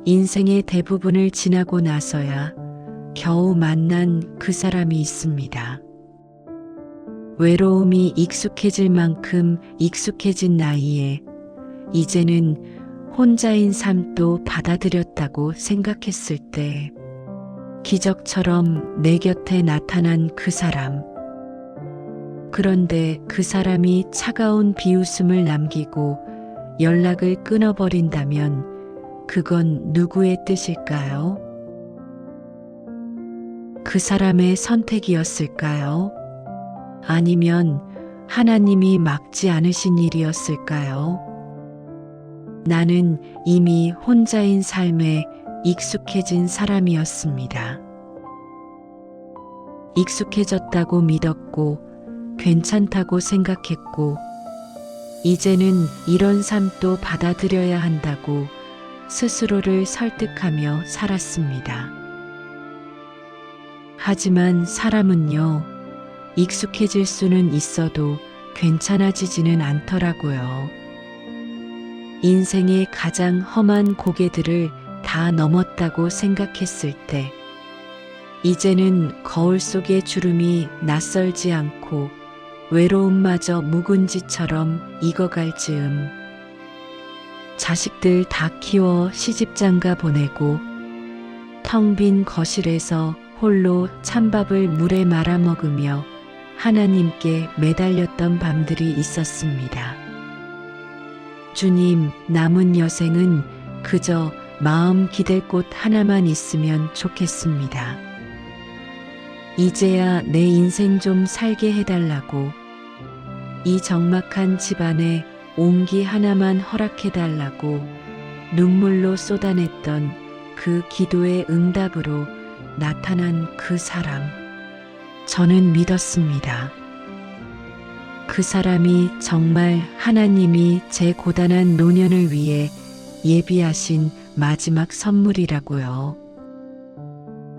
인생의 대부분을 지나고 나서야 겨우 만난 그 사람이 있습니다. 외로움이 익숙해질 만큼 익숙해진 나이에 이제는 혼자인 삶도 받아들였다고 생각했을 때 기적처럼 내 곁에 나타난 그 사람. 그런데 그 사람이 차가운 비웃음을 남기고 연락을 끊어버린다면 그건 누구의 뜻일까요? 그 사람의 선택이었을까요? 아니면 하나님이 막지 않으신 일이었을까요? 나는 이미 혼자인 삶에 익숙해진 사람이었습니다. 익숙해졌다고 믿었고 괜찮다고 생각했고 이제는 이런 삶도 받아들여야 한다고 스스로를 설득하며 살았습니다. 하지만 사람은요, 익숙해질 수는 있어도 괜찮아지지는 않더라고요. 인생의 가장 험한 고개들을 다 넘었다고 생각했을 때, 이제는 거울 속의 주름이 낯설지 않고 외로움마저 묵은지처럼 익어갈 즈음, 자식들 다 키워 시집장가 보내고 텅 빈 거실에서 홀로 찬밥을 물에 말아 먹으며 하나님께 매달렸던 밤들이 있었습니다. 주님, 남은 여생은 그저 마음 기댈 곳 하나만 있으면 좋겠습니다. 이제야 내 인생 좀 살게 해달라고, 이 적막한 집안에 온기 하나만 허락해달라고 눈물로 쏟아냈던 그 기도의 응답으로 나타난 그 사람. 저는 믿었습니다. 그 사람이 정말 하나님이 제 고단한 노년을 위해 예비하신 마지막 선물이라고요.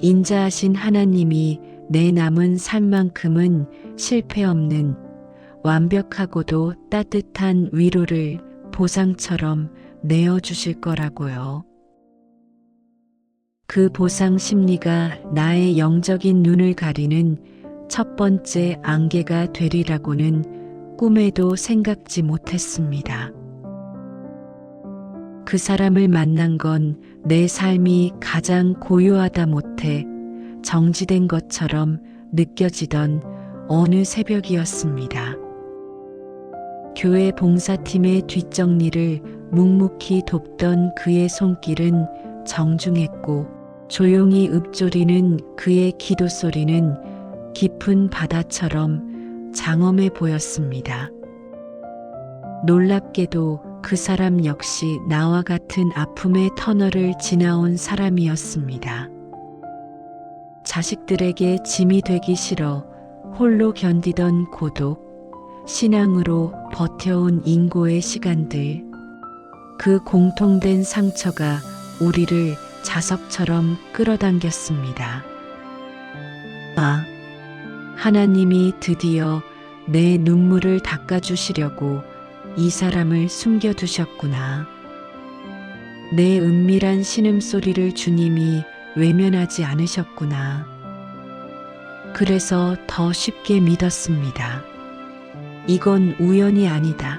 인자하신 하나님이 내 남은 삶만큼은 실패 없는 완벽하고도 따뜻한 위로를 보상처럼 내어주실 거라고요. 그 보상 심리가 나의 영적인 눈을 가리는 첫 번째 안개가 되리라고는 꿈에도 생각지 못했습니다. 그 사람을 만난 건 내 삶이 가장 고요하다 못해 정지된 것처럼 느껴지던 어느 새벽이었습니다. 교회 봉사팀의 뒷정리를 묵묵히 돕던 그의 손길은 정중했고 조용히 읊조리는 그의 기도 소리는 깊은 바다처럼 장엄해 보였습니다. 놀랍게도 그 사람 역시 나와 같은 아픔의 터널을 지나온 사람이었습니다. 자식들에게 짐이 되기 싫어 홀로 견디던 고독, 신앙으로 버텨온 인고의 시간들, 그 공통된 상처가 우리를 자석처럼 끌어당겼습니다. 아, 하나님이 드디어 내 눈물을 닦아주시려고 이 사람을 숨겨두셨구나. 내 은밀한 신음소리를 주님이 외면하지 않으셨구나. 그래서 더 쉽게 믿었습니다. 이건 우연이 아니다.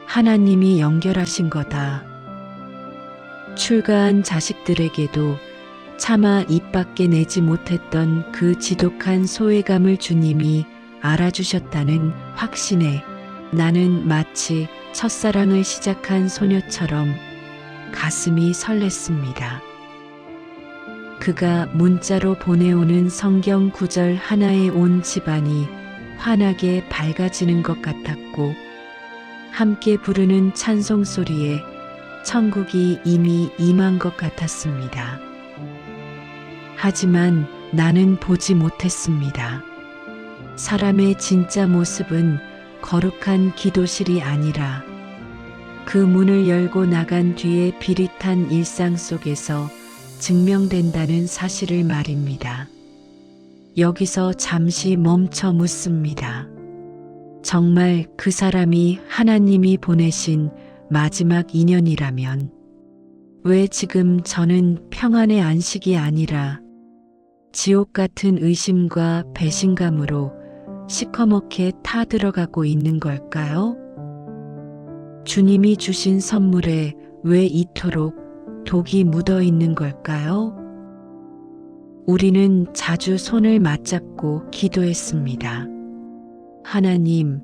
하나님이 연결하신 거다. 출가한 자식들에게도 차마 입 밖에 내지 못했던 그 지독한 소외감을 주님이 알아주셨다는 확신에 나는 마치 첫사랑을 시작한 소녀처럼 가슴이 설렜습니다. 그가 문자로 보내오는 성경 구절 하나에 온 집안이 환하게 밝아지는 것 같았고, 함께 부르는 찬송 소리에 천국이 이미 임한 것 같았습니다. 하지만 나는 보지 못했습니다. 사람의 진짜 모습은 거룩한 기도실이 아니라 그 문을 열고 나간 뒤에 비릿한 일상 속에서 증명된다는 사실을 말입니다. 여기서 잠시 멈춰 묻습니다. 정말 그 사람이 하나님이 보내신 마지막 인연이라면 왜 지금 저는 평안의 안식이 아니라 지옥 같은 의심과 배신감으로 시커멓게 타들어가고 있는 걸까요? 주님이 주신 선물에 왜 이토록 독이 묻어 있는 걸까요? 우리는 자주 손을 맞잡고 기도했습니다. 하나님,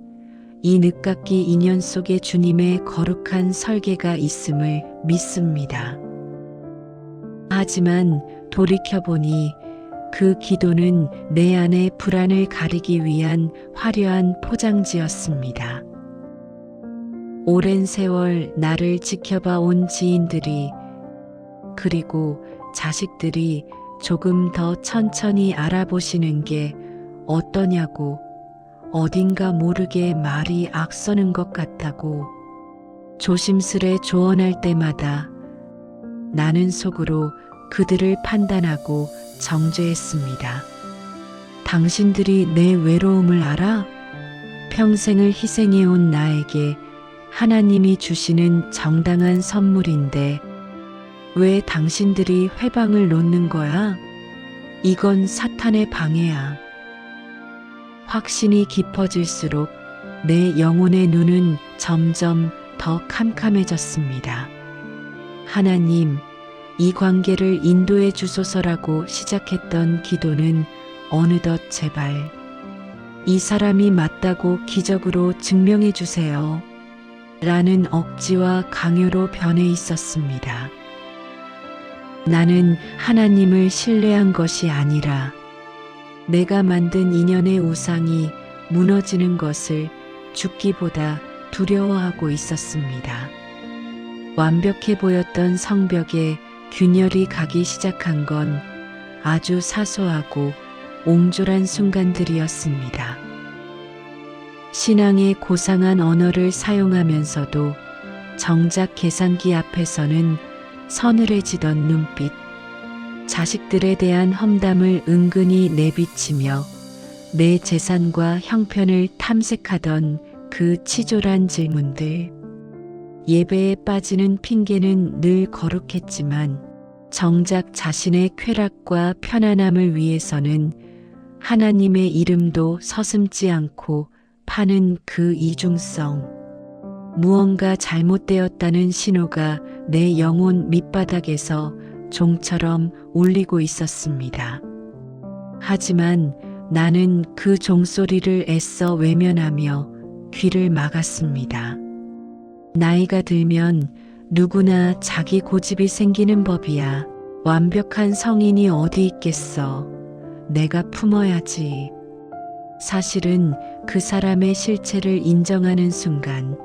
이 늦깎이 인연 속에 주님의 거룩한 설계가 있음을 믿습니다. 하지만 돌이켜보니 그 기도는 내 안의 불안을 가리기 위한 화려한 포장지였습니다. 오랜 세월 나를 지켜봐 온 지인들이 그리고 자식들이 조금 더 천천히 알아보시는 게 어떠냐고 어딘가 모르게 말이 앞서는 것 같다고 조심스레 조언할 때마다 나는 속으로 그들을 판단하고 정죄했습니다. 당신들이 내 외로움을 알아? 평생을 희생해온 나에게 하나님이 주시는 정당한 선물인데 왜 당신들이 회방을 놓는 거야? 이건 사탄의 방해야. 확신이 깊어질수록 내 영혼의 눈은 점점 더 캄캄해졌습니다. 하나님, 이 관계를 인도해 주소서라고 시작했던 기도는 어느덧 제발 이 사람이 맞다고 기적으로 증명해 주세요. 라는 억지와 강요로 변해 있었습니다. 나는 하나님을 신뢰한 것이 아니라 내가 만든 인연의 우상이 무너지는 것을 죽기보다 두려워하고 있었습니다. 완벽해 보였던 성벽에 균열이 가기 시작한 건 아주 사소하고 옹졸한 순간들이었습니다. 신앙의 고상한 언어를 사용하면서도 정작 계산기 앞에서는 서늘해지던 눈빛, 자식들에 대한 험담을 은근히 내비치며 내 재산과 형편을 탐색하던 그 치졸한 질문들. 예배에 빠지는 핑계는 늘 거룩했지만 정작 자신의 쾌락과 편안함을 위해서는 하나님의 이름도 서슴지 않고 파는 그 이중성. 무언가 잘못되었다는 신호가 내 영혼 밑바닥에서 종처럼 울리고 있었습니다. 하지만 나는 그 종소리를 애써 외면하며 귀를 막았습니다. 나이가 들면 누구나 자기 고집이 생기는 법이야. 완벽한 성인이 어디 있겠어. 내가 품어야지. 사실은 그 사람의 실체를 인정하는 순간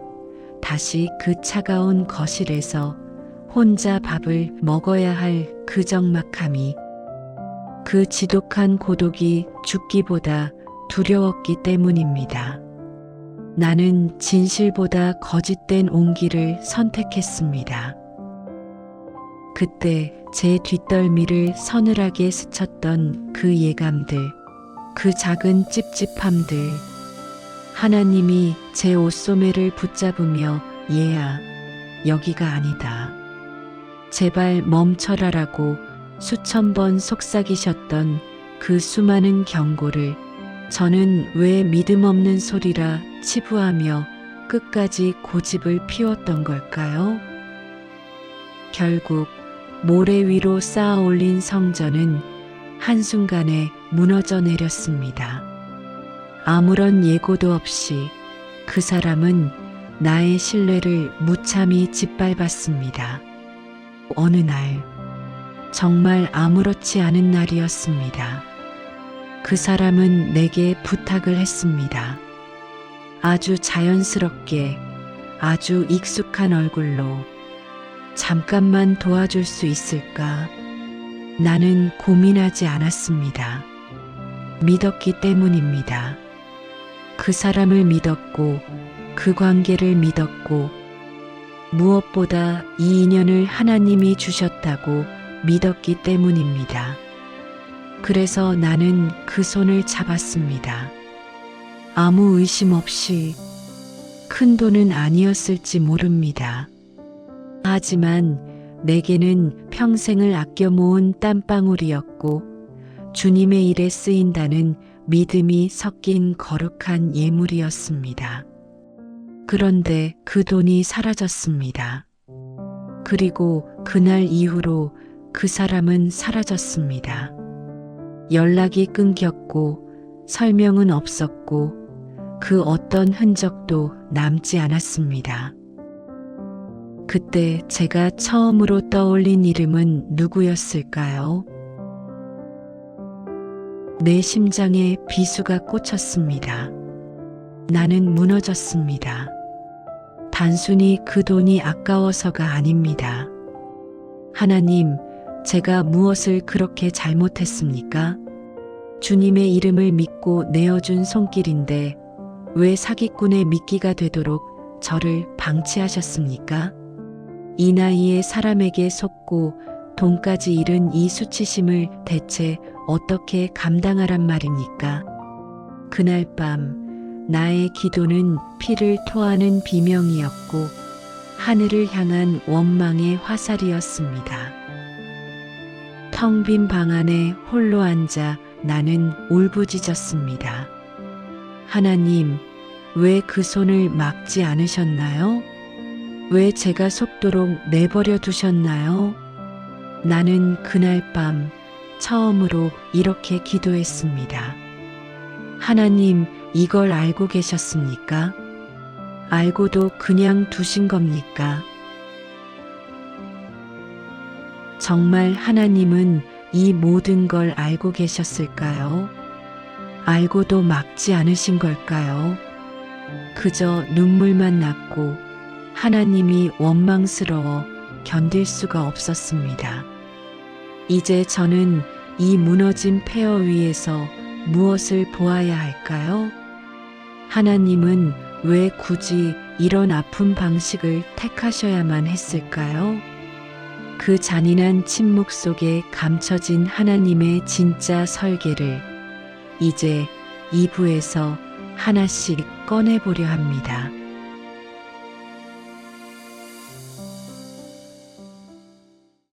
다시 그 차가운 거실에서 혼자 밥을 먹어야 할 그 적막함이, 그 지독한 고독이 죽기보다 두려웠기 때문입니다. 나는 진실보다 거짓된 온기를 선택했습니다. 그때 제 뒷덜미를 서늘하게 스쳤던 그 예감들, 그 작은 찝찝함들, 하나님이 제 옷소매를 붙잡으며 얘야, 여기가 아니다. 제발 멈춰라라고 수천 번 속삭이셨던 그 수많은 경고를 저는 왜 믿음 없는 소리라 치부하며 끝까지 고집을 피웠던 걸까요? 결국 모래 위로 쌓아 올린 성전은 한순간에 무너져 내렸습니다. 아무런 예고도 없이 그 사람은 나의 신뢰를 무참히 짓밟았습니다. 어느 날, 정말 아무렇지 않은 날이었습니다. 그 사람은 내게 부탁을 했습니다. 아주 자연스럽게, 아주 익숙한 얼굴로 잠깐만 도와줄 수 있을까? 나는 고민하지 않았습니다. 믿었기 때문입니다. 그 사람을 믿었고, 그 관계를 믿었고, 무엇보다 이 인연을 하나님이 주셨다고 믿었기 때문입니다. 그래서 나는 그 손을 잡았습니다. 아무 의심 없이. 큰 돈은 아니었을지 모릅니다. 하지만 내게는 평생을 아껴 모은 땀방울이었고 주님의 일에 쓰인다는 믿음이 섞인 거룩한 예물이었습니다. 그런데 그 돈이 사라졌습니다. 그리고 그날 이후로 그 사람은 사라졌습니다. 연락이 끊겼고 설명은 없었고 그 어떤 흔적도 남지 않았습니다. 그때 제가 처음으로 떠올린 이름은 누구였을까요? 내 심장에 비수가 꽂혔습니다. 나는 무너졌습니다. 단순히 그 돈이 아까워서가 아닙니다. 하나님, 제가 무엇을 그렇게 잘못했습니까? 주님의 이름을 믿고 내어준 손길인데 왜 사기꾼의 미끼가 되도록 저를 방치하셨습니까? 이 나이에 사람에게 속고 돈까지 잃은 이 수치심을 대체 어떻게 감당하란 말입니까? 그날 밤 나의 기도는 피를 토하는 비명이었고 하늘을 향한 원망의 화살이었습니다. 텅 빈 방 안에 홀로 앉아 나는 울부짖었습니다. 하나님, 왜 그 손을 막지 않으셨나요? 왜 제가 속도록 내버려 두셨나요? 나는 그날 밤 처음으로 이렇게 기도했습니다. 하나님, 이걸 알고 계셨습니까? 알고도 그냥 두신 겁니까? 정말 하나님은 이 모든 걸 알고 계셨을까요? 알고도 막지 않으신 걸까요? 그저 눈물만 났고 하나님이 원망스러워 견딜 수가 없었습니다. 이제 저는 이 무너진 폐허 위에서 무엇을 보아야 할까요? 하나님은 왜 굳이 이런 아픈 방식을 택하셔야만 했을까요? 그 잔인한 침묵 속에 감춰진 하나님의 진짜 설계를 이제 2부에서 하나씩 꺼내보려 합니다.